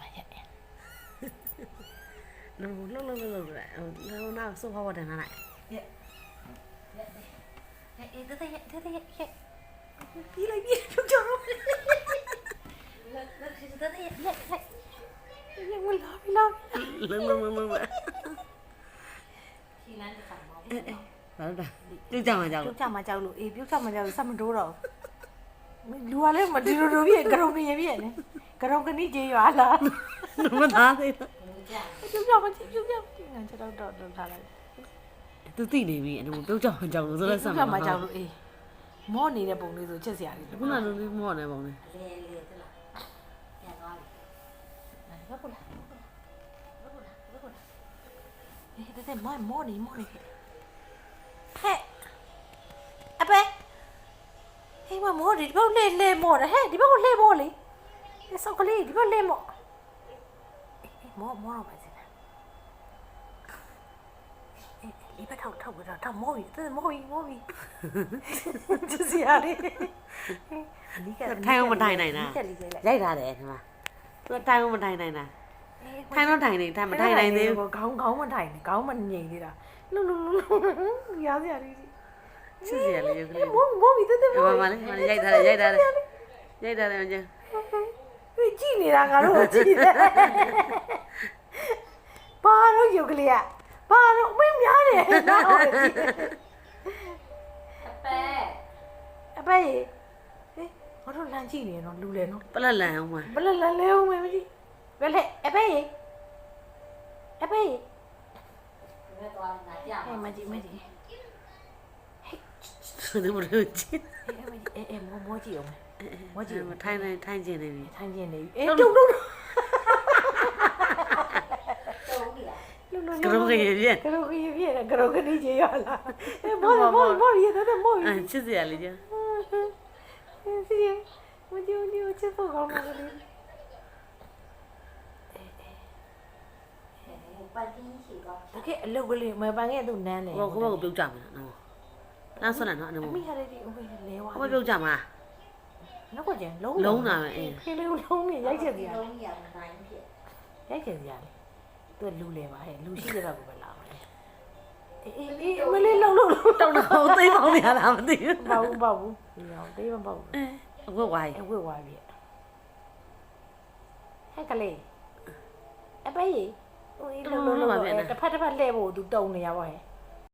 မှာရက်弄来，然后那手把我等下来。这ရက်ပြီးလိုက်ပြီပြုတ်ကြတော့ရက်ဝင်လာပြီလား မခီလန်းတစ်ခါမောင်း ဘာလို့လဲပြုတ်ကြမှာကြောက် ပြုတ်ချမှာကြောက်လို့အေးပြုတ်ချမှာကြောက်လို့ဆက်မတိုးတော့လူကလည်းမဒီလိုပြည့်ကရုံနေရပြည့်နဲ့ကရုံကနိကျေးရွာလား မသားသေးဘူး ပြုတ်ချမှာပြုတ်ချငါချက်တော့ထားလိုက် သူသိနေပြီအဲ့လိုပြုတ်ကြမှာကြောက်လို့ဆိုလဲဆက် ပြုတ်ချမှာကြောက်လို့အေးမော့နေတဲ့ပုံလေးဆိုချက်စရာလေး ခုနကလေးမော့နေပုံလေး လေတလားပြန်သွားပြီဘယ်ကူလားအေးတဲ့မော့နေဟဲ့အပဲဟေးမော့ဒီဘက်လေမော့ဟဲ့ဒီဘက်ကိုလေမော့လေစောက်ကလေးဒီဘက်လေမော့မော့တော့ပါစနေဒီဘက်ထောက်တော့မော့ပြီကျစီရလေးဒီက ထိုင်အောင်မထိုင်နိုင်တာရိုက်ထားတယ်ဒီမှာသူထိုင်အောင်မထိုင်နိုင်တာထိုင်တော့ထိုင်နေထိုင်မထိုင်နိုင်သေးဘူး ခေါင်းမထိုင်ခေါင်းမငြိမ်သေးတာလှရစရာလေး ချစ်စရာလေးရုပ်ကလေး မောပြီတဲ့ မလေးရိုက်ထားတယ်မကျ ကြည့်နေတာငါတို့ကြည့်တယ်ဘာလို့ရုပ်ကလေးอ่ะဘာလို့မင်းများတယ်နော်အပဲဟေးငါတို့လမ်းကြည့်နေနော်လူလေနော် ပလက်လန်အောင်မှာ ဘယ်လမ်းလဲဦးမယ်မကြည့်ဘယ်လဲအပဲဘယ်သွားနေကြဟဲ့မကြည့်သူမလို့ချစ် မောကြည့်အောင်မောကြည့်အောင် ထိုင်ကျင်နေပြီ ထိုင်ကျင်နေပြီတုံကရုံးကြီးပြည့် ကရုံကြီးပြည့်တယ်ကရုံကလေးကြီးရလားမောရတဲ့မောရ ချစ်စရာလေးကျ စီမကြည့်ချစ်ဖို့ကောင်းတယ်လေတကယ်အလုပ်ကလေးမပန်းခဲ့သူနန်းတယ် ကိုကိုပြုတ်ကြမှာနော်လမ်းဆွမ်းတယ်နော်အဲ့ အ လို မိဟာလေးဒီအမေလဲဝါ ကိုပြုတ်ကြမှာ နောက်ကကျန်လုံး လုံးတာပဲအေး ခေလေးလုံးနဲ့ရိုက်ချက်စရာရိုက်ချက်စရာလေသူလူလဲပါဟဲ့လူရှိတဲ့ဘက်ကိုပဲလာပါလေအေးမလေးလုံး တောင်းတော့သိပေါင်းနေရလားမသိဘူး ပေါ့ဘူးဒီအောင်တေးမပေါ့ဘူး အဝတ်ဝိုင်း အဝတ်ဝါပြီဟဲ့ကလေးအပဲကြီးဟိုလုံးတစ်ဖက်လှည့်ဖို့သူတုံနေရပါဟဲ့